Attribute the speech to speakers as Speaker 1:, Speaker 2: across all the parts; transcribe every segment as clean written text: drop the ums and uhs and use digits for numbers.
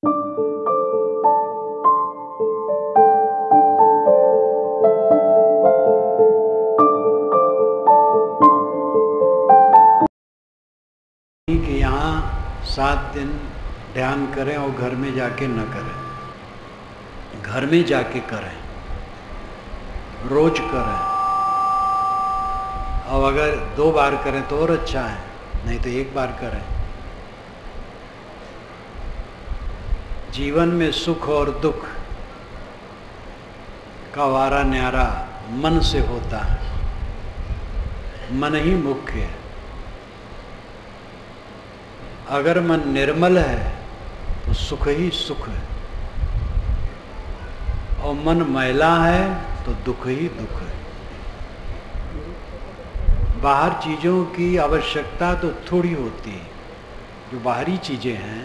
Speaker 1: कि यहाँ 7 दिन ध्यान करें और घर में जाके न करें, घर में जाके करें, रोज करें। और अगर 2 बार करें तो और अच्छा है, नहीं तो 1 बार करें। जीवन में सुख और दुख का वारा न्यारा मन से होता है, मन ही मुख्य है। अगर मन निर्मल है तो सुख ही सुख है, और मन मैला है तो दुख ही दुख है। बाहर चीज़ों की आवश्यकता तो थोड़ी होती है, जो बाहरी चीज़ें हैं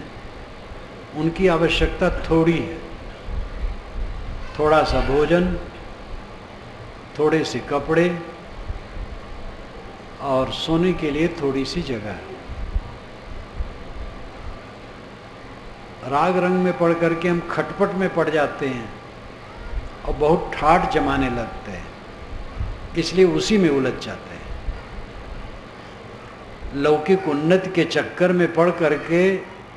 Speaker 1: उनकी आवश्यकता थोड़ी है। थोड़ा सा भोजन, थोड़े से कपड़े और सोने के लिए थोड़ी सी जगह। राग रंग में पढ़ करके हम खटपट में पड़ जाते हैं और बहुत ठाठ जमाने लगते हैं, इसलिए उसी में उलझ जाते हैं। लौकिक उन्नति के चक्कर में पढ़ करके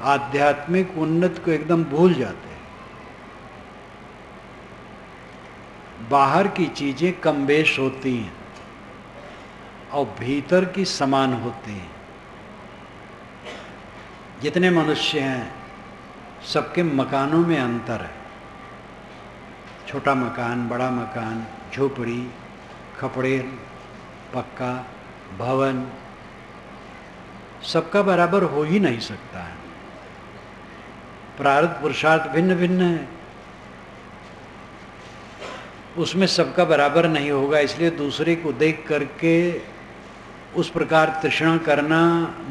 Speaker 1: आध्यात्मिक उन्नति को एकदम भूल जाते हैं। बाहर की चीजें कम बेश होती हैं और भीतर की समान होती हैं। जितने मनुष्य हैं सबके मकानों में अंतर है। छोटा मकान, बड़ा मकान, झोपड़ी, खपड़ेल, पक्का, भवन, सबका बराबर हो ही नहीं सकता है। प्रारब्ध पुरुषार्थ भिन्न भिन्न है, उसमें सबका बराबर नहीं होगा। इसलिए दूसरे को देख करके उस प्रकार तृष्णा करना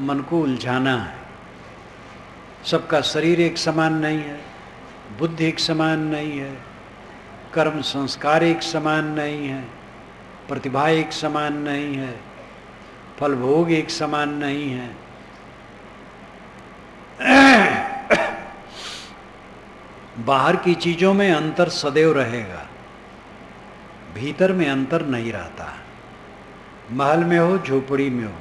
Speaker 1: मन को उलझाना है। सबका शरीर एक समान नहीं है, बुद्धि एक समान नहीं है, कर्म संस्कार एक समान नहीं है, प्रतिभा एक समान नहीं है, फल भोग एक समान नहीं है। बाहर की चीजों में अंतर सदैव रहेगा, भीतर में अंतर नहीं रहता। महल में हो, झोपड़ी में हो,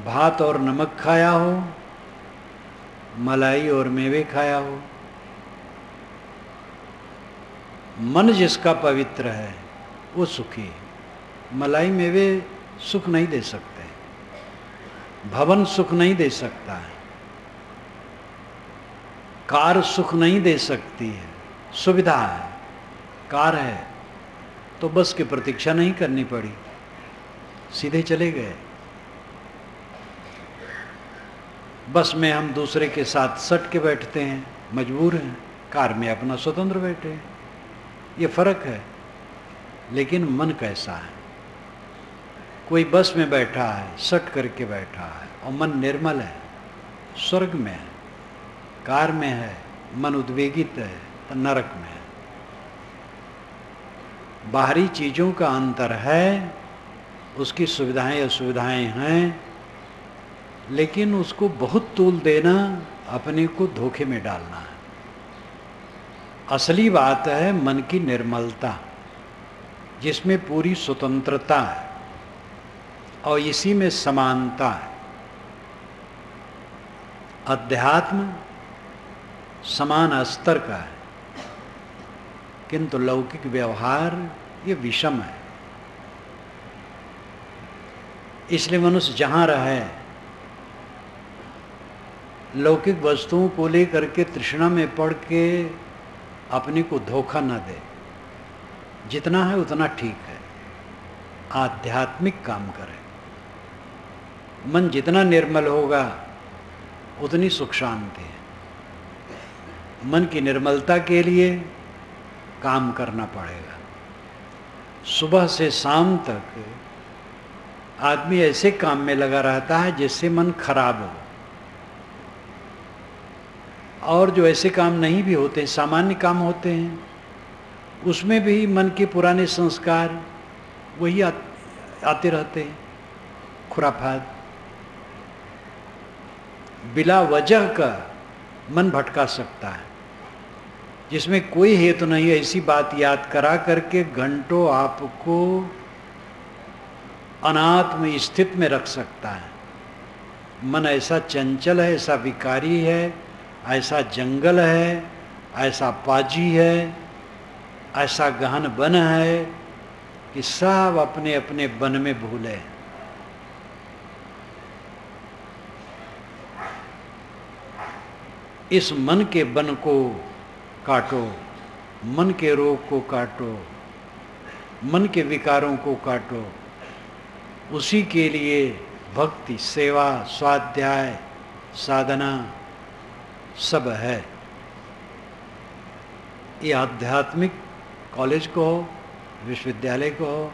Speaker 1: भात और नमक खाया हो, मलाई और मेवे खाया हो, मन जिसका पवित्र है वो सुखी है। मलाई मेवे सुख नहीं दे सकते, भवन सुख नहीं दे सकता है, कार सुख नहीं दे सकती है। सुविधा है, कार है तो बस की प्रतीक्षा नहीं करनी पड़ी, सीधे चले गए। बस में हम दूसरे के साथ सट के बैठते हैं, मजबूर हैं। कार में अपना स्वतंत्र बैठे हैं, ये फर्क है। लेकिन मन कैसा है? कोई बस में बैठा है, सट करके बैठा है और मन निर्मल है, स्वर्ग में है। कार में है, मन उद्वेगित है तो नरक में है। बाहरी चीजों का अंतर है, उसकी सुविधाएं असुविधाएं हैं, लेकिन उसको बहुत तूल देना अपने को धोखे में डालना है। असली बात है मन की निर्मलता, जिसमें पूरी स्वतंत्रता है और इसी में समानता है। अध्यात्म समान स्तर का है, किंतु लौकिक व्यवहार ये विषम है। इसलिए मनुष्य जहाँ रहे, लौकिक वस्तुओं को लेकर के तृष्णा में पड़ के अपने को धोखा न दे। जितना है उतना ठीक है, आध्यात्मिक काम करे। मन जितना निर्मल होगा उतनी सुख शांति है। मन की निर्मलता के लिए काम करना पड़ेगा। सुबह से शाम तक आदमी ऐसे काम में लगा रहता है जिससे मन खराब हो, और जो ऐसे काम नहीं भी होते, सामान्य काम होते हैं, उसमें भी मन के पुराने संस्कार वही आते रहते हैं, खुराफात। बिला वजह का मन भटका सकता है, जिसमें कोई हेतु नहीं है, ऐसी बात याद करा करके घंटों आपको अनात्म स्थित में रख सकता है। मन ऐसा चंचल है, ऐसा विकारी है, ऐसा जंगल है, ऐसा पाजी है, ऐसा गहन वन है कि सब अपने अपने वन में भूले। इस मन के वन को काटो, मन के रोग को काटो, मन के विकारों को काटो। उसी के लिए भक्ति, सेवा, स्वाध्याय, साधना सब है। ये आध्यात्मिक कॉलेज को हो, विश्वविद्यालय को हो,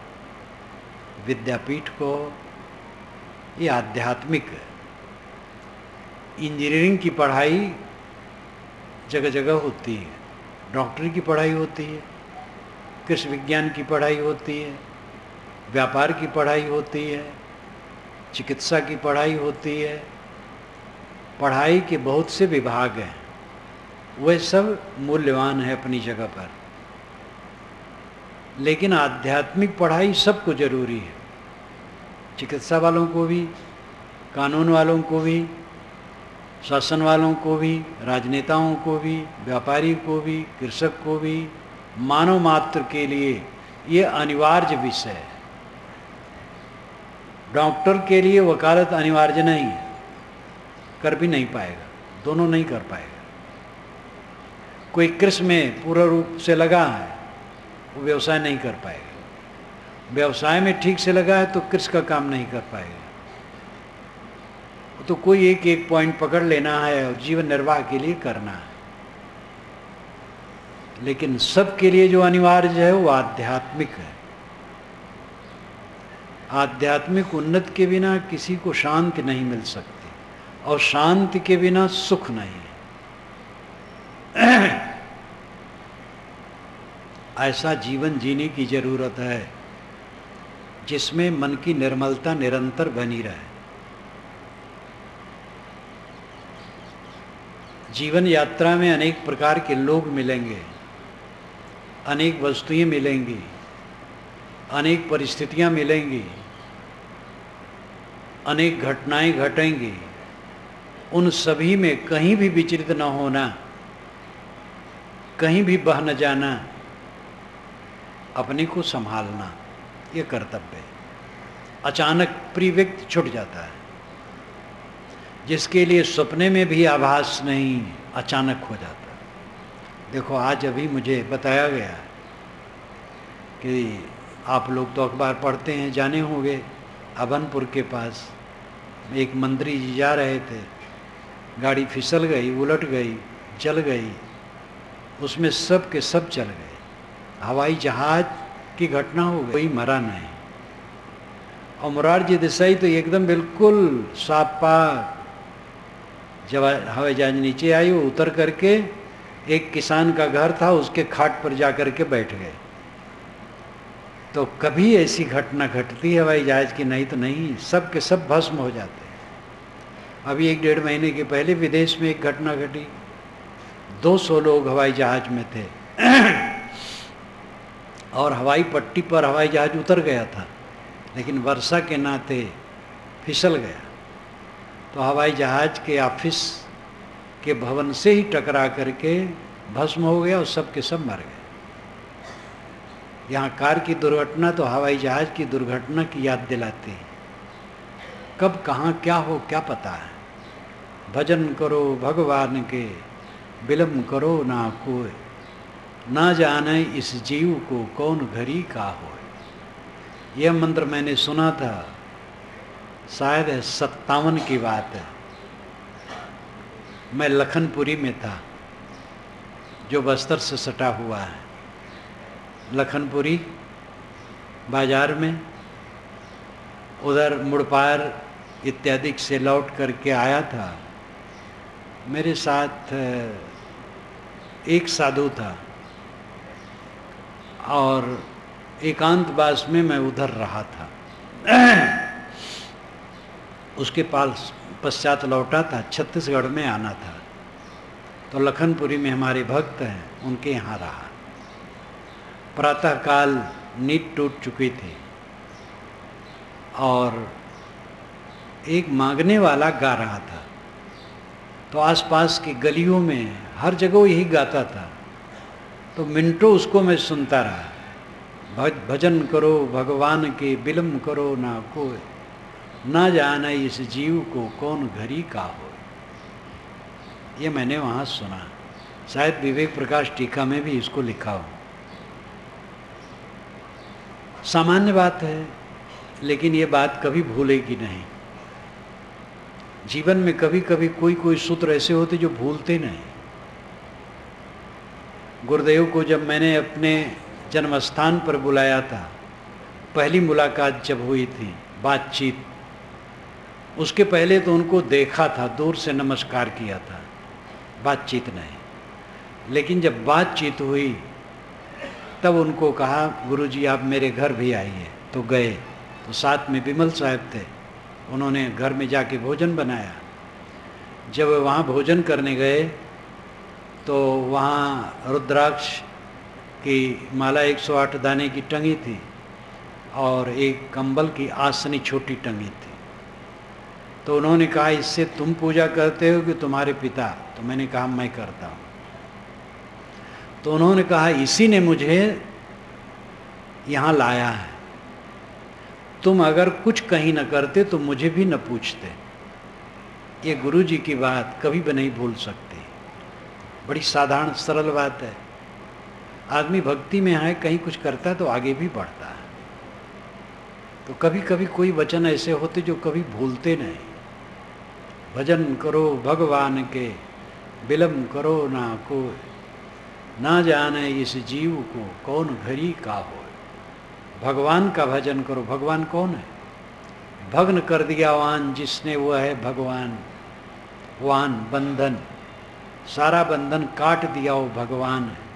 Speaker 1: विद्यापीठ को हो, ये आध्यात्मिक है। इंजीनियरिंग की पढ़ाई जगह जगह होती है, डॉक्टरी की पढ़ाई होती है, कृषि विज्ञान की पढ़ाई होती है, व्यापार की पढ़ाई होती है, चिकित्सा की पढ़ाई होती है। पढ़ाई के बहुत से विभाग हैं, वह सब मूल्यवान है अपनी जगह पर, लेकिन आध्यात्मिक पढ़ाई सबको जरूरी है। चिकित्सा वालों को भी, कानून वालों को भी, शासन वालों को भी, राजनेताओं को भी, व्यापारी को भी, कृषक को भी, मानव मात्र के लिए ये अनिवार्य विषय है। डॉक्टर के लिए वकालत अनिवार्य नहीं है, कर भी नहीं पाएगा, दोनों नहीं कर पाएगा। कोई कृषि में पूर्ण रूप से लगा है, वो व्यवसाय नहीं कर पाएगा। व्यवसाय में ठीक से लगा है तो कृषि का काम नहीं कर पाएगा। तो कोई एक एक पॉइंट पकड़ लेना है और जीवन निर्वाह के लिए करना है। लेकिन सबके लिए जो अनिवार्य है वो आध्यात्मिक है। आध्यात्मिक उन्नति के बिना किसी को शांति नहीं मिल सकती, और शांति के बिना सुख नहीं है। ऐसा जीवन जीने की जरूरत है जिसमें मन की निर्मलता निरंतर बनी रहे। जीवन यात्रा में अनेक प्रकार के लोग मिलेंगे, अनेक वस्तुएं मिलेंगी, अनेक परिस्थितियां मिलेंगी, अनेक घटनाएं घटेंगी। उन सभी में कहीं भी विचलित न होना, कहीं भी बह न जाना, अपने को संभालना, ये कर्तव्य है। अचानक प्रिय व्यक्ति छूट जाता है, जिसके लिए सपने में भी आभास नहीं, अचानक हो जाता है। देखो आज अभी मुझे बताया गया कि आप लोग तो अखबार पढ़ते हैं, जाने होंगे, अभनपुर के पास एक मंत्री जी जा रहे थे, गाड़ी फिसल गई, उलट गई, जल गई, उसमें सब के सब चल गए। हवाई जहाज की घटना हो गई, कोई मरा नहीं। और मोरारजी देसाई तो एकदम बिल्कुल साफ पाक। जब हवाई जहाज नीचे आई, वो उतर करके एक किसान का घर था, उसके खाट पर जा कर के बैठ गए। तो कभी ऐसी घटना घटती है हवाई जहाज की? नहीं तो नहीं, सब के सब भस्म हो जाते हैं। अभी 1-1.5 महीने के पहले विदेश में एक घटना घटी, 200 लोग हवाई जहाज में थे और हवाई पट्टी पर हवाई जहाज उतर गया था, लेकिन वर्षा के नाते फिसल गया। तो हवाई जहाज के ऑफिस के भवन से ही टकरा करके भस्म हो गया और सब के सब मर गए। यहाँ कार की दुर्घटना तो हवाई जहाज की दुर्घटना की याद दिलाती है। कब कहाँ क्या हो क्या पता है। भजन करो भगवान के, विलम्ब करो ना कोई, ना जाने इस जीव को कौन घड़ी का हो। यह मंत्र मैंने सुना था, शायद 57 की बात है। मैं लखनपुरी में था, जो बस्तर से सटा हुआ है। लखनपुरी बाजार में उधर मुड़पार इत्यादि से लौट करके आया था। मेरे साथ एक साधु था और एकांतवास में मैं उधर रहा था। उसके पास पश्चात लौटा था, छत्तीसगढ़ में आना था। तो लखनपुरी में हमारे भक्त हैं, उनके यहाँ रहा। प्रातःकाल नींद टूट चुकी थी और एक मांगने वाला गा रहा था, तो आसपास की गलियों में हर जगह यही गाता था। तो मिनटों उसको मैं सुनता रहा। भजन करो भगवान के, बिलम करो ना कोई, ना जाने इस जीव को कौन घरी का हो। ये मैंने वहाँ सुना, शायद विवेक प्रकाश टीका में भी इसको लिखा हो। सामान्य बात है, लेकिन ये बात कभी भूलेगी नहीं। जीवन में कभी कभी कोई कोई सूत्र ऐसे होते जो भूलते नहीं। गुरुदेव को जब मैंने अपने जन्म स्थान पर बुलाया था, पहली मुलाकात जब हुई थी, बातचीत, उसके पहले तो उनको देखा था, दूर से नमस्कार किया था, बातचीत नहीं। लेकिन जब बातचीत हुई तब उनको कहा, गुरुजी आप मेरे घर भी आइए। तो गए, तो साथ में विमल साहब थे, उन्होंने घर में जाके भोजन बनाया। जब वहाँ भोजन करने गए तो वहाँ रुद्राक्ष की माला 108 दाने की टंगी थी और एक कंबल की आसनी छोटी टंगी थी। तो उन्होंने कहा, इससे तुम पूजा करते हो कि तुम्हारे पिता? तो मैंने कहा मैं करता हूँ। तो उन्होंने कहा, इसी ने मुझे यहाँ लाया है, तुम अगर कुछ कहीं न करते तो मुझे भी न पूछते। ये गुरु जी की बात कभी भी नहीं भूल सकते। बड़ी साधारण सरल बात है। आदमी भक्ति में है, कहीं कुछ करता है तो आगे भी बढ़ता है। तो कभी कभी कोई वचन ऐसे होते जो कभी भूलते नहीं। भजन करो भगवान के, बिलम करो ना कोई, ना जाने इस जीव को कौन घरी का हो। भगवान का भजन करो। भगवान कौन है? भग्न कर दिया वान जिसने, वो है भगवान। वान बंधन, सारा बंधन काट दिया वो भगवान है।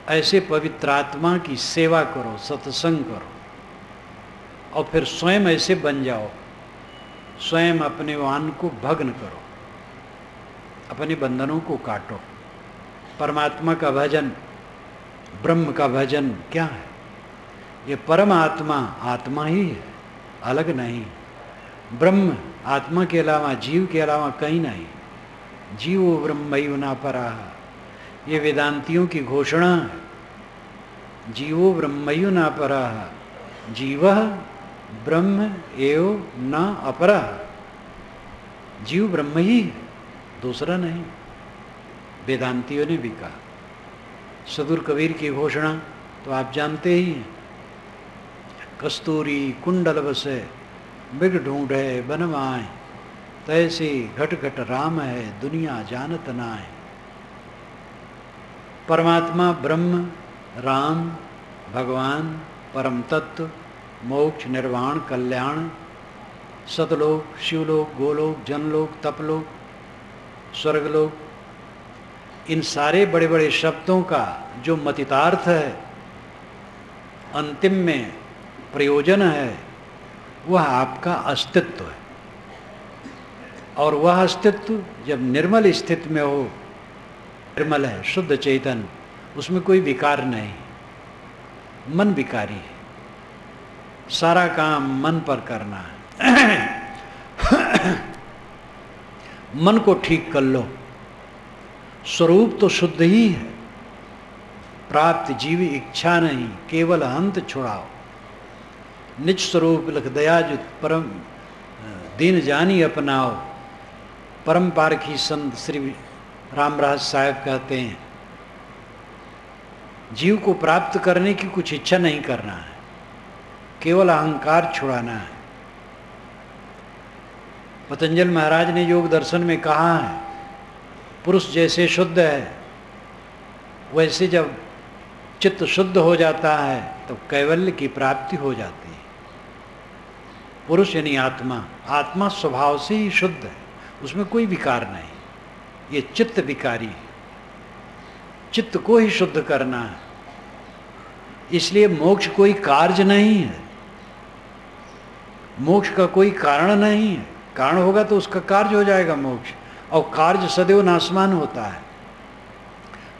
Speaker 1: ऐसे पवित्र आत्मा की सेवा करो, सत्संग करो और फिर स्वयं ऐसे बन जाओ, स्वयं अपने वान को भग्न करो, अपने बंधनों को काटो। परमात्मा का भजन, ब्रह्म का भजन क्या है? ये परम आत्मा आत्मा ही है, अलग नहीं। ब्रह्म आत्मा के अलावा, जीव के अलावा कहीं नहीं। जीवो ब्रह्मैव न परः, ये वेदांतियों की घोषणा है। जीवो ब्रह्मैव न परः, जीवः ब्रह्म एव न अपरः। जीव ब्रह्म ही है, दूसरा नहीं। वेदांतियों ने भी कहा। सदुर कबीर की घोषणा तो आप जानते ही हैं। कस्तूरी कुंडल बसे, बिग ढूंढे बनवाए, तैसे घट घट राम है, दुनिया जानत नाय। परमात्मा ब्रह्म, राम, भगवान, परम तत्व, मोक्ष, निर्वाण, कल्याण, सतलोक, शिवलोक, गोलोक, जनलोक, तपलोक, स्वर्गलोक, इन सारे बड़े बड़े शब्दों का जो मतितार्थ है, अंतिम में प्रयोजन है, वह आपका अस्तित्व है। और वह अस्तित्व जब निर्मल स्थिति में हो, निर्मल है, शुद्ध चेतन, उसमें कोई विकार नहीं। मन विकारी है, सारा काम मन पर करना है। मन को ठीक कर लो। स्वरूप तो शुद्ध ही है। प्राप्त जीवी इच्छा नहीं, केवल हंत छुड़ाओ। निज स्वरूप लख दयाजुत परम दीन जानी अपनाओ। परम पारखी संत श्री रामराज साहब कहते हैं, जीव को प्राप्त करने की कुछ इच्छा नहीं करना है, केवल अहंकार छुड़ाना है। पतंजल महाराज ने योग दर्शन में कहा है, पुरुष जैसे शुद्ध है, वैसे जब चित्त शुद्ध हो जाता है तो कैवल्य की प्राप्ति हो जाती है। पुरुष यानी आत्मा, आत्मा स्वभाव से ही शुद्ध है, उसमें कोई विकार नहीं। ये चित्त विकारी है, चित्त को ही शुद्ध करना है। इसलिए मोक्ष कोई कार्य नहीं है, मोक्ष का कोई कारण नहीं है। कारण होगा तो उसका कार्य हो जाएगा मोक्ष, और कार्य सदैव नाशवान होता है।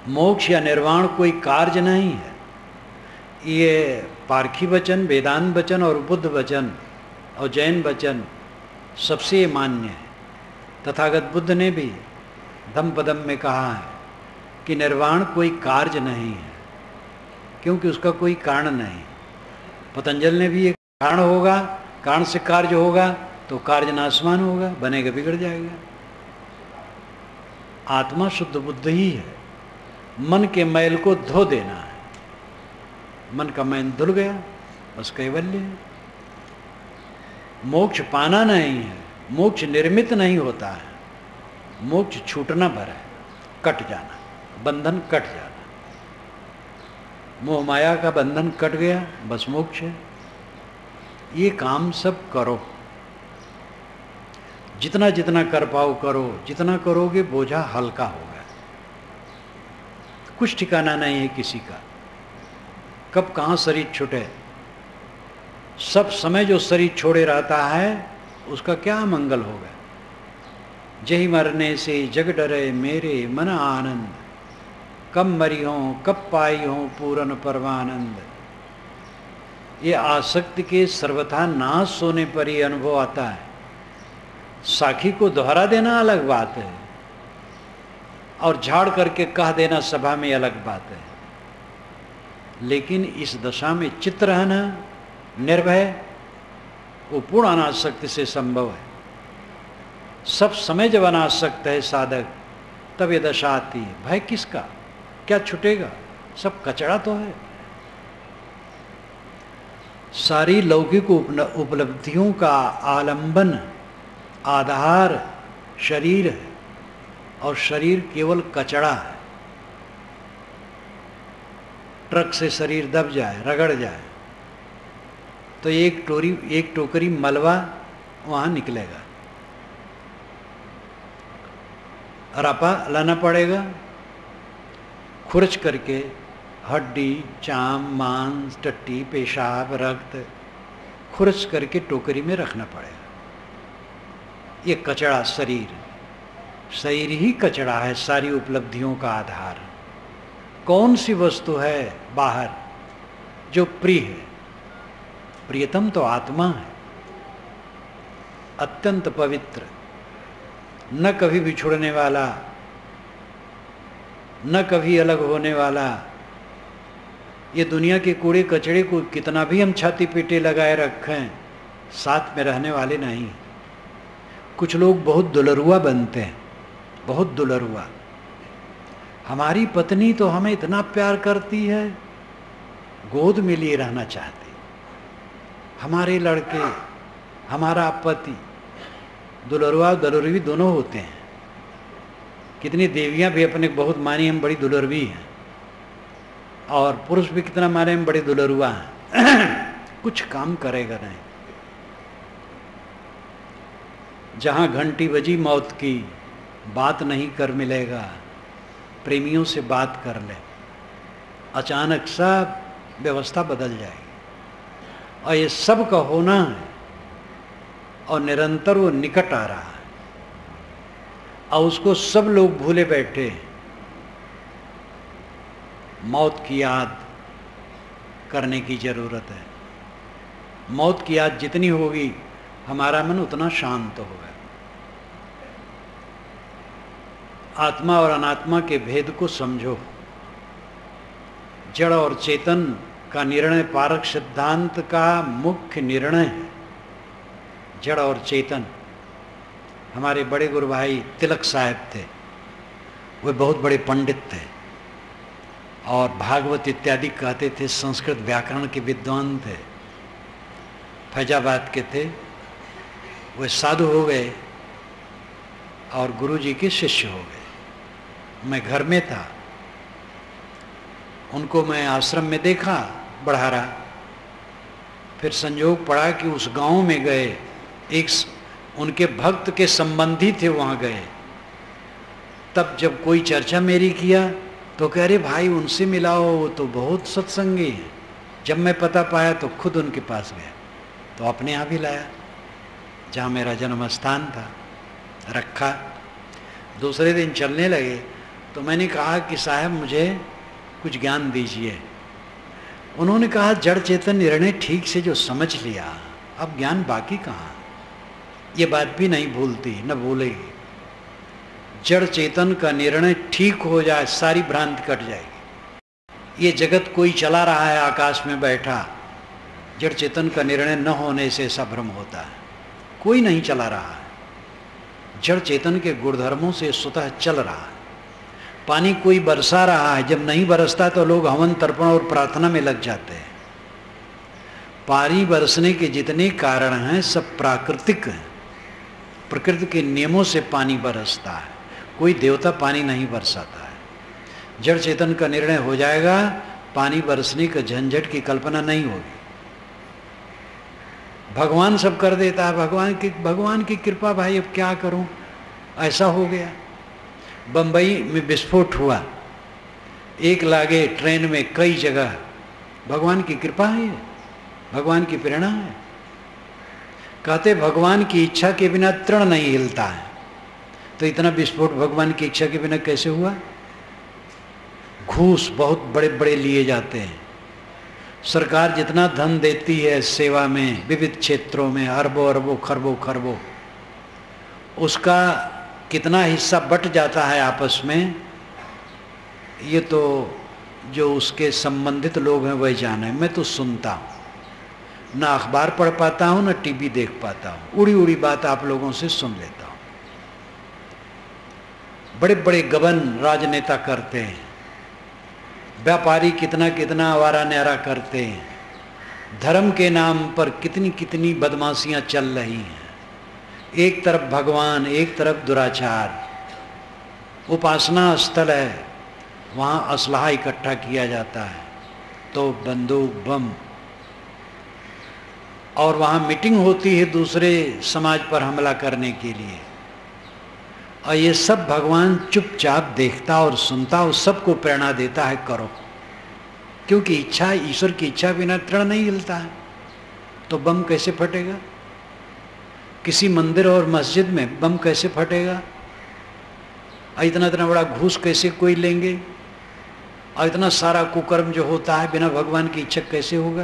Speaker 1: मोक्ष या निर्वाण कोई कार्य नहीं है। ये पारखी वचन, वेदांत वचन और बुद्ध वचन और जैन वचन सबसे ये मान्य है। तथागत बुद्ध ने भी धम्मपदम में कहा है कि निर्वाण कोई कार्य नहीं है, क्योंकि उसका कोई कारण नहीं। पतंजलि ने भी ये कारण होगा, कारण से कार्य होगा तो कार्य नाशवान होगा, बनेगा बिगड़ जाएगा। आत्मा शुद्ध बुद्ध ही है। मन के मैल को धो देना है। मन का मैल धुल गया, बस कैवल्य है। मोक्ष पाना नहीं है, मोक्ष निर्मित नहीं होता है। मोक्ष छूटना भर है, कट जाना, बंधन कट जाना। मोह माया का बंधन कट गया, बस मोक्ष है। ये काम सब करो, जितना जितना कर पाओ करो। जितना करोगे बोझा हल्का होगा। कुछ ठिकाना नहीं है किसी का, कब कहाँ शरीर छूटे। सब समय जो शरीर छोड़े रहता है उसका क्या मंगल होगा। जही मरने से जग डरे मेरे मन आनंद, कब मरी हो कब पाई हो पूरन परमानंद। ये आसक्ति के सर्वथा नाश होने पर ही अनुभव आता है। साखी को दोहरा देना अलग बात है, और झाड़ करके कह देना सभा में अलग बात है। लेकिन इस दशा में चित्त रहना निर्भय, वो पूर्ण अनासक्ति से संभव है। सब समय जब अनासक्त है साधक, तब ये दशा आती है। भय किसका, क्या छूटेगा, सब कचरा तो है। सारी लौकिक उपलब्धियों का आलंबन, आधार शरीर है, और शरीर केवल कचरा है। ट्रक से शरीर दब जाए, रगड़ जाए, तो एक टोकरी मलबा वहां निकलेगा। रपा लाना पड़ेगा, खुरच करके हड्डी, चाम, मांस, टट्टी, पेशाब, रक्त खुरच करके टोकरी में रखना पड़ेगा। ये कचरा शरीर ही कचरा है, सारी उपलब्धियों का आधार। कौन सी वस्तु है बाहर जो प्रिय है? प्रियतम तो आत्मा है, अत्यंत पवित्र, न कभी बिछुड़ने वाला, न कभी अलग होने वाला। ये दुनिया के कूड़े कचड़े को कितना भी हम छाती पीटे लगाए रखें, साथ में रहने वाले नहीं। कुछ लोग बहुत दुलरुआ बनते हैं, बहुत दुलरुआ। हमारी पत्नी तो हमें इतना प्यार करती है, गोद में लिए रहना चाहती। हमारे लड़के, हमारा पति दुलरुआ दुलरवी दोनों होते हैं। कितनी देवियां भी अपने बहुत मानी हम बड़ी दुलरवी हैं, और पुरुष भी कितना माने हम बड़े दुलरुआ हैं। कुछ काम करेगा नहीं। जहां घंटी बजी मौत की, बात नहीं कर मिलेगा, प्रेमियों से बात कर ले, अचानक सब व्यवस्था बदल जाएगी। और ये सब का होना है, और निरंतर वो निकट आ रहा है, और उसको सब लोग भूले बैठे। मौत की याद करने की जरूरत है। मौत की याद जितनी होगी, हमारा मन उतना शांत होगा। आत्मा और अनात्मा के भेद को समझो। जड़ और चेतन का निर्णय पारक सिद्धांत का मुख्य निर्णय है। जड़ और चेतन। हमारे बड़े गुरु भाई तिलक साहब थे, वे बहुत बड़े पंडित थे, और भागवत इत्यादि कहते थे। संस्कृत व्याकरण के विद्वान थे, फैजाबाद के थे। वे साधु हो गए और गुरुजी के शिष्य हो गए। मैं घर में था, उनको मैं आश्रम में देखा बढ़ारा। फिर संयोग पड़ा कि उस गांव में गए, एक उनके भक्त के संबंधी थे, वहां गए। तब जब कोई चर्चा मेरी किया तो कह रहे भाई उनसे मिलाओ, वो तो बहुत सत्संगी है। जब मैं पता पाया तो खुद उनके पास गया, तो अपने यहाँ भी लाया, जहाँ मेरा जन्म स्थान था, रखा। दूसरे दिन चलने लगे तो मैंने कहा कि साहब मुझे कुछ ज्ञान दीजिए। उन्होंने कहा जड़ चेतन निर्णय ठीक से जो समझ लिया, अब ज्ञान बाकी कहाँ। ये बात भी नहीं भूलती, न भूलेगी। जड़ चेतन का निर्णय ठीक हो जाए, सारी भ्रांति कट जाएगी। ये जगत कोई चला रहा है आकाश में बैठा, जड़ चेतन का निर्णय न होने से ऐसा भ्रम होता है। कोई नहीं चला रहा है, जड़ चेतन के गुणधर्मों से स्वतः चल रहा है। पानी कोई बरसा रहा है, जब नहीं बरसता तो लोग हवन तर्पण और प्रार्थना में लग जाते हैं। पानी बरसने के जितने कारण हैं सब प्राकृतिक हैं, प्रकृति के नियमों से पानी बरसता है। कोई देवता पानी नहीं बरसाता है। जड़ चेतन का निर्णय हो जाएगा, पानी बरसने का झंझट की कल्पना नहीं होगी। भगवान सब कर देता है, भगवान की कृपा। भाई अब क्या करूं, ऐसा हो गया। बंबई में विस्फोट हुआ, एक लागे ट्रेन में कई जगह। भगवान की कृपा है, भगवान की प्रेरणा है। कहते भगवान की इच्छा के बिना तृण नहीं हिलता है, तो इतना विस्फोट भगवान की इच्छा के बिना कैसे हुआ। घूस बहुत बड़े बड़े लिए जाते हैं। सरकार जितना धन देती है सेवा में, विविध क्षेत्रों में, अरबों अरबों खरबों खरबों, उसका कितना हिस्सा बट जाता है आपस में, ये तो जो उसके संबंधित लोग हैं वही जाने। मैं तो सुनता हूँ, ना अखबार पढ़ पाता हूँ, ना टीवी देख पाता हूँ। उड़ी उड़ी बात आप लोगों से सुन लेता हूँ। बड़े बड़े गबन राजनेता करते हैं, व्यापारी कितना कितना आवारा न्यारा करते हैं, धर्म के नाम पर कितनी कितनी बदमाशियां चल रही हैं। एक तरफ भगवान, एक तरफ दुराचार। उपासना स्थल है, वहाँ असलहा इकट्ठा किया जाता है, तो बंदूक बम, और वहाँ मीटिंग होती है दूसरे समाज पर हमला करने के लिए। और ये सब भगवान चुपचाप देखता और सुनता और सबको प्रेरणा देता है करो, क्योंकि इच्छा, ईश्वर की इच्छा बिना तृण नहीं हिलता है। तो बम कैसे फटेगा? किसी मंदिर और मस्जिद में बम कैसे फटेगा? इतना इतना बड़ा घूस कैसे कोई लेंगे? और इतना सारा कुकर्म जो होता है बिना भगवान की इच्छा कैसे होगा?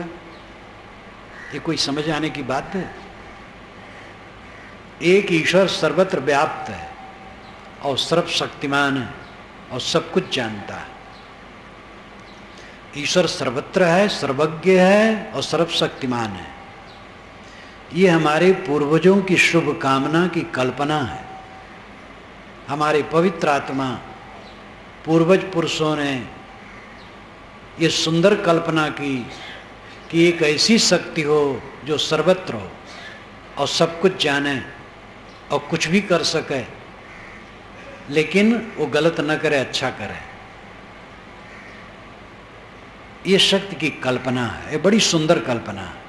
Speaker 1: ये कोई समझ आने की बात है? एक ईश्वर सर्वत्र व्याप्त है और सर्वशक्तिमान है और सब कुछ जानता है। ईश्वर सर्वत्र है, सर्वज्ञ है और सर्वशक्तिमान है। ये हमारे पूर्वजों की शुभ कामना की कल्पना है। हमारे पवित्र आत्मा पूर्वज पुरुषों ने ये सुंदर कल्पना की कि एक ऐसी शक्ति हो जो सर्वत्र हो और सब कुछ जाने और कुछ भी कर सके, लेकिन वो गलत न करे, अच्छा करे। ये शक्ति की कल्पना है, ये बड़ी सुंदर कल्पना है।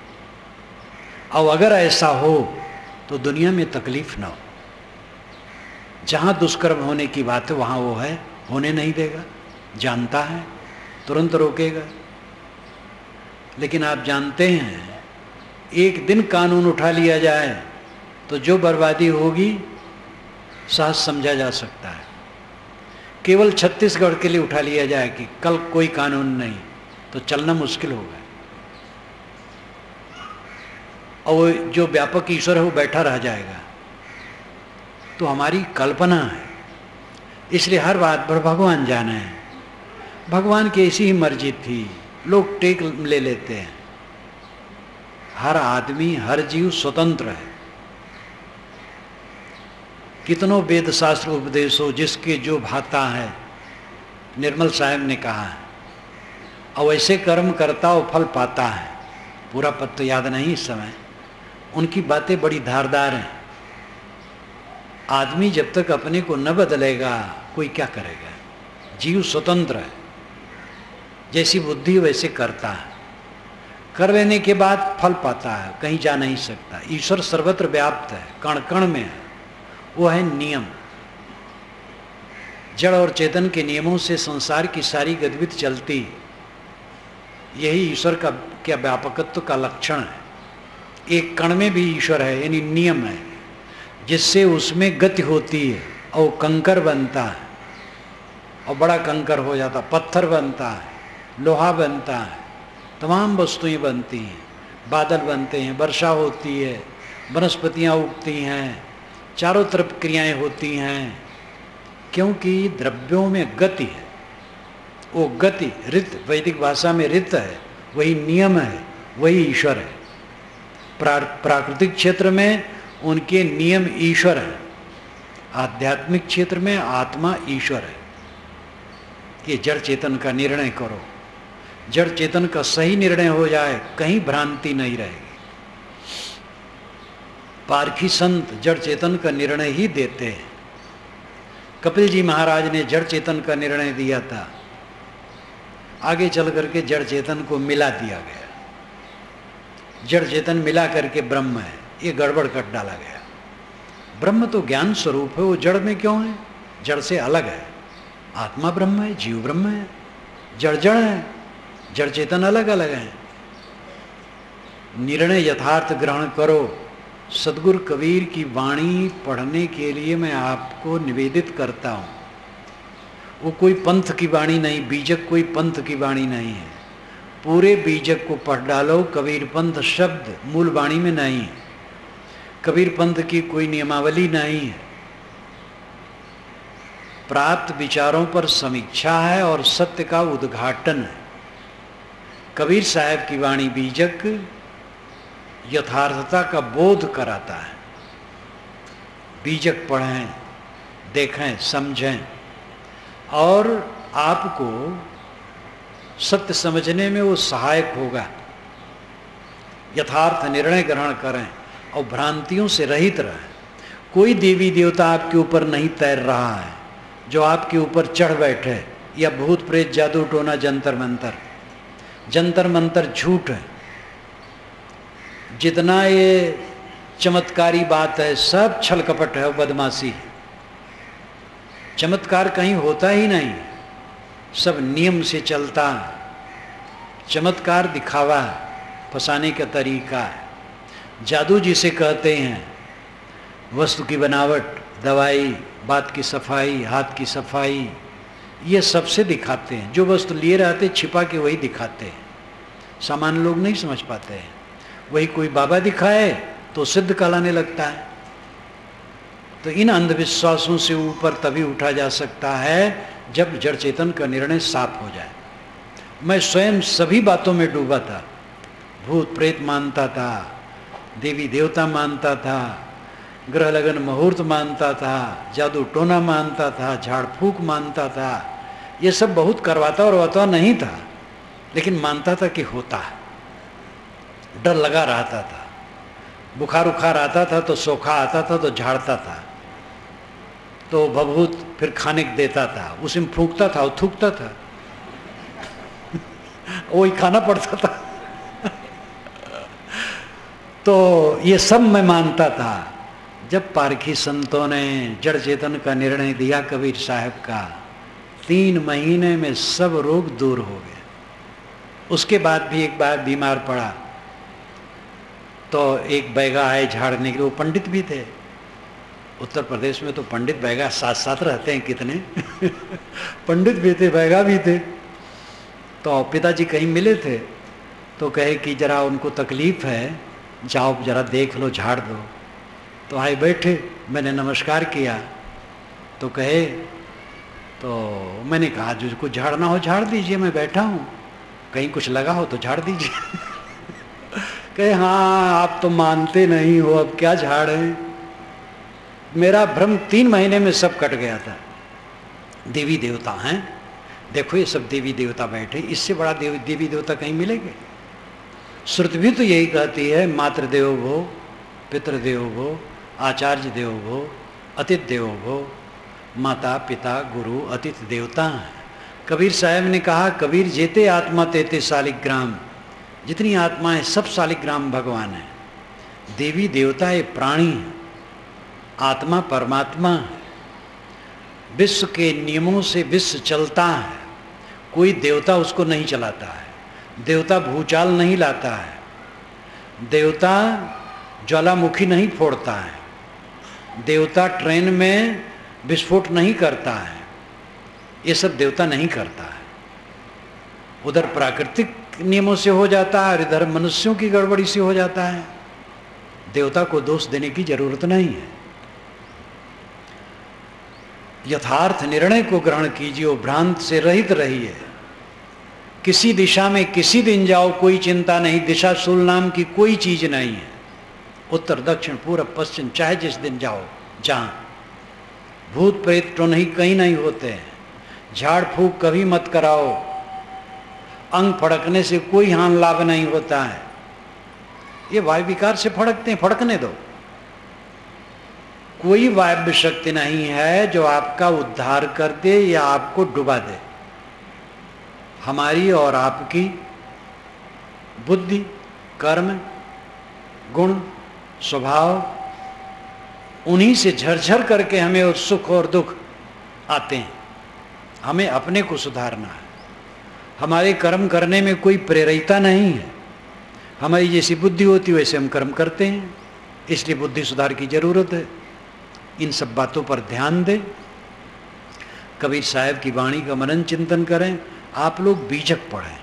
Speaker 1: और अगर ऐसा हो तो दुनिया में तकलीफ ना हो। जहाँ दुष्कर्म होने की बात है वहाँ वो है, होने नहीं देगा। जानता है, तुरंत रोकेगा। लेकिन आप जानते हैं एक दिन कानून उठा लिया जाए तो जो बर्बादी होगी सहज समझा जा सकता है। केवल छत्तीसगढ़ के लिए उठा लिया जाए कि कल कोई कानून नहीं, तो चलना मुश्किल होगा। और वो जो व्यापक ईश्वर है वो बैठा रह जाएगा। तो हमारी कल्पना है, इसलिए हर बात पर भगवान जाने है। भगवान की ऐसी ही मर्जी थी, लोग टेक ले लेते हैं। हर आदमी, हर जीव स्वतंत्र है। कितनों वेद शास्त्र उपदेश हो, जिसके जो भाता है, निर्मल साहब ने कहा है। और वैसे कर्म करता हो फल पाता है। पूरा पद तो याद नहीं इस समय। उनकी बातें बड़ी धारदार हैं। आदमी जब तक अपने को न बदलेगा कोई क्या करेगा। जीव स्वतंत्र है, जैसी बुद्धि वैसे करता है। कर लेने के बाद फल पाता है, कहीं जा नहीं सकता। ईश्वर सर्वत्र व्याप्त है, कण कण में है। वो है नियम। जड़ और चेतन के नियमों से संसार की सारी गतिविधि चलती। यही ईश्वर का क्या व्यापकत्व का लक्षण है। एक कण में भी ईश्वर है, यानी नियम है, जिससे उसमें गति होती है। और कंकर बनता है और बड़ा कंकर हो जाता, पत्थर बनता है, लोहा बनता है, तमाम वस्तुएं बनती हैं, बादल बनते हैं, वर्षा होती है, वनस्पतियाँ उगती हैं, चारों तरफ क्रियाएं होती हैं, क्योंकि द्रव्यों में गति है। वो गति रित, वैदिक भाषा में रित है, वही नियम है, वही ईश्वर है। प्राकृतिक क्षेत्र में उनके नियम ईश्वर है, आध्यात्मिक क्षेत्र में आत्मा ईश्वर है। ये जड़ चेतन का निर्णय करो, जड़ चेतन का सही निर्णय हो जाए, कहीं भ्रांति नहीं रहेगी। पारखी संत जड़ चेतन का निर्णय ही देते हैं। कपिल जी महाराज ने जड़ चेतन का निर्णय दिया था, आगे चल करके जड़ चेतन को मिला दिया गया। जड़ चेतन मिला करके ब्रह्म है, ये गड़बड़ कर डाला गया। ब्रह्म तो ज्ञान स्वरूप है, वो जड़ में क्यों है? जड़ से अलग है। आत्मा ब्रह्म है, जीव ब्रह्म है, जड़ जड़ है, जड़ चेतन अलग अलग है। निर्णय यथार्थ ग्रहण करो। सदगुरु कबीर की वाणी पढ़ने के लिए मैं आपको निवेदित करता हूँ। वो कोई पंथ की वाणी नहीं, बीजक कोई पंथ की वाणी नहीं है। पूरे बीजक को पढ़ डालो। कबीर पंथ शब्द मूल वाणी में नहीं है, कबीर पंथ की कोई नियमावली नहीं है। प्राप्त विचारों पर समीक्षा है और सत्य का उद्घाटन है। कबीर साहब की वाणी बीजक यथार्थता का बोध कराता है। बीजक पढ़ें, देखें, समझें और आपको सत्य समझने में वो सहायक होगा। यथार्थ निर्णय ग्रहण करें और भ्रांतियों से रहित रहें। कोई देवी देवता आपके ऊपर नहीं तैर रहा है जो आपके ऊपर चढ़ बैठे, या भूत प्रेत जादू टोना जंतर मंतर। जंतर मंतर झूठ है। जितना ये चमत्कारी बात है सब छल कपट है, बदमाशी है। चमत्कार कहीं होता ही नहीं, सब नियम से चलता है। चमत्कार दिखावा है, फंसाने का तरीका है। जादू जिसे कहते हैं, वस्तु की बनावट, दवाई, बात की सफाई, हाथ की सफाई, ये सबसे दिखाते हैं। जो वस्तु लिए रहते छिपा के वही दिखाते हैं। सामान्य लोग नहीं समझ पाते हैं। वही कोई बाबा दिखाए तो सिद्ध कहलाने लगता है। तो इन अंधविश्वासों से ऊपर तभी उठा जा सकता है जब जड़ चेतन का निर्णय साफ हो जाए। मैं स्वयं सभी बातों में डूबा था। भूत प्रेत मानता था, देवी देवता मानता था, ग्रह लगन मुहूर्त मानता था, जादू टोना मानता था, झाड़ फूक मानता था। ये सब बहुत करवाता और वाता नहीं था, लेकिन मानता था कि होता है। डर लगा रहता था। बुखार उखार आता था तो सोखा आता था तो झाड़ता था, तो भभूत फिर खाने को देता था, उसी में फूंकता था और थूकता था, वही खाना पड़ता था। तो ये सब मैं मानता था। जब पारखी संतों ने जड़ चेतन का निर्णय दिया कबीर साहब का, 3 महीने में सब रोग दूर हो गए। उसके बाद भी एक बार बीमार पड़ा तो एक बैगा आए झाड़ने के लिए। वो पंडित भी थे। उत्तर प्रदेश में तो पंडित बैगा साथ साथ रहते हैं कितने। पंडित भी थे, बैगा भी थे। तो पिताजी कहीं मिले थे तो कहे कि जरा उनको तकलीफ है, जाओ जरा देख लो, झाड़ दो। तो आए बैठे, मैंने नमस्कार किया तो कहे, तो मैंने कहा जिसको झाड़ना हो झाड़ दीजिए, मैं बैठा हूँ, कहीं कुछ लगा हो तो झाड़ दीजिए। कहे हाँ आप तो मानते नहीं हो, अब क्या झाड़े। मेरा भ्रम 3 महीने में सब कट गया था। देवी देवता हैं, देखो ये सब देवी देवता बैठे, इससे बड़ा देवी देवता कहीं मिलेंगे। श्रुति भी तो यही कहती है, मातृ देवो भो, पितृदेवो भो, आचार्य देवो भो, अतिथि देवो भो। माता पिता गुरु अतिथि देवता हैं। कबीर साहब ने कहा, कबीर जेते आत्मा तेते शालिग्राम। जितनी आत्मा है सब शालिग्राम भगवान है। देवी देवता ये प्राणी है, आत्मा परमात्मा है। विश्व के नियमों से विश्व चलता है, कोई देवता उसको नहीं चलाता है। देवता भूचाल नहीं लाता है, देवता ज्वालामुखी नहीं फोड़ता है, देवता ट्रेन में विस्फोट नहीं करता है, ये सब देवता नहीं करता है। उधर प्राकृतिक नियमों से हो जाता है और इधर मनुष्यों की गड़बड़ी से हो जाता है। देवता को दोष देने की जरूरत नहीं है। यथार्थ निर्णय को ग्रहण कीजिए, भ्रांत से रहित रहिए। किसी दिशा में किसी दिन जाओ, कोई चिंता नहीं, दिशा शूल नाम की कोई चीज नहीं है। उत्तर दक्षिण पूर्व पश्चिम चाहे जिस दिन जाओ, जहां भूत प्रेत तो नहीं कहीं नहीं होते हैं। झाड़ फूक कभी मत कराओ, अंग फड़कने से कोई हानि लाभ नहीं होता है। ये वायु विकार से फड़कते हैं, फड़कने दो। कोई वायव्य शक्ति नहीं है जो आपका उद्धार कर दे या आपको डुबा दे। हमारी और आपकी बुद्धि, कर्म, गुण, स्वभाव, उन्हीं से झरझर करके हमें उस सुख और दुख आते हैं। हमें अपने को सुधारना है। हमारे कर्म करने में कोई प्रेरिता नहीं है। हमारी जैसी बुद्धि होती वैसे हम कर्म करते हैं, इसलिए बुद्धि सुधार की जरूरत है। इन सब बातों पर ध्यान दें। कबीर साहब की वाणी का मनन चिंतन करें। आप लोग बीजक पढ़ें,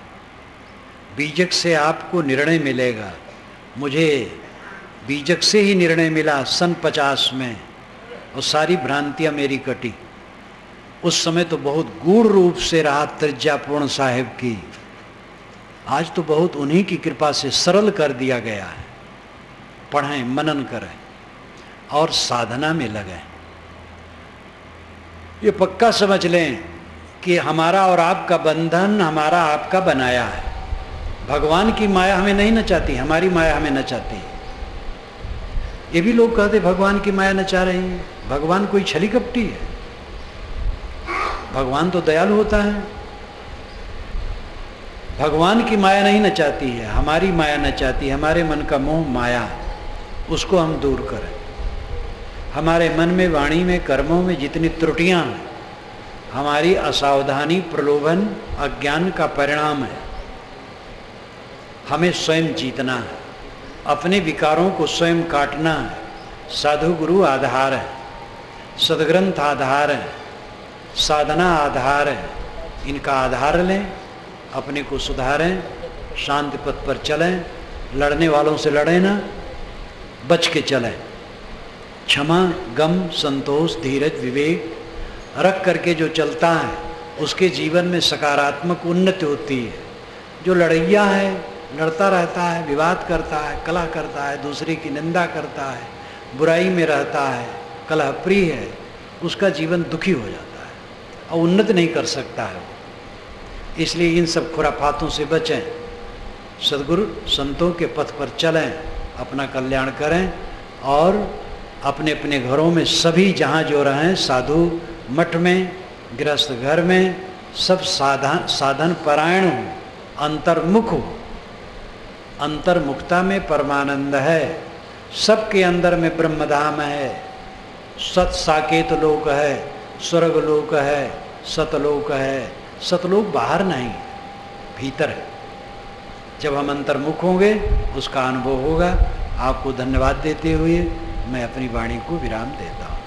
Speaker 1: बीजक से आपको निर्णय मिलेगा। मुझे बीजक से ही निर्णय मिला सन 50 में, और सारी भ्रांतियां मेरी कटी। उस समय तो बहुत गूढ़ रूप से रहा त्रिज्यापूर्ण साहिब की, आज तो बहुत उन्हीं की कृपा से सरल कर दिया गया है। पढ़ें, मनन करें और साधना में लगें। ये पक्का समझ लें कि हमारा और आपका बंधन हमारा आपका बनाया है। भगवान की माया हमें नहीं नचाती, हमारी माया हमें नचाती है। ये भी लोग कहते भगवान की माया नचा रही है। भगवान कोई छली कपटी है? भगवान तो दयालु होता है। भगवान की माया नहीं नचाती है, हमारी माया नचाती है। हमारे मन का मोह माया, उसको हम दूर करें। हमारे मन में, वाणी में, कर्मों में जितनी त्रुटियां हैं, हमारी असावधानी, प्रलोभन, अज्ञान का परिणाम है। हमें स्वयं जीतना है, अपने विकारों को स्वयं काटना है। साधु गुरु आधार है, सदग्रंथ आधार है, साधना आधार है। इनका आधार लें, अपने को सुधारें, शांति पथ पर चलें। लड़ने वालों से लड़ें ना, बच के चलें। क्षमा, गम, संतोष, धीरज, विवेक रख करके जो चलता है, उसके जीवन में सकारात्मक उन्नति होती है। जो लड़ैया है, लड़ता रहता है, विवाद करता है, कलह करता है, दूसरे की निंदा करता है, बुराई में रहता है, कलह प्रिय है, उसका जीवन दुखी हो जाता है और उन्नति नहीं कर सकता है। इसलिए इन सब खुराफातों से बचें, सद्गुरु संतों के पथ पर चलें, अपना कल्याण करें और अपने अपने घरों में सभी जहाँ जो रहें, साधु मठ में, गृहस्थ घर में, सब साधन परायण हो, अंतर्मुख हो। अंतर्मुखता में परमानंद है। सबके अंदर में ब्रह्मधाम है, सत साकेत लोक है, स्वर्ग लोक है, सतलोक है। सतलोक बाहर नहीं, भीतर है। जब हम अंतर्मुख होंगे उसका अनुभव होगा। आपको धन्यवाद देते हुए मैं अपनी वाणी को विराम देता हूँ।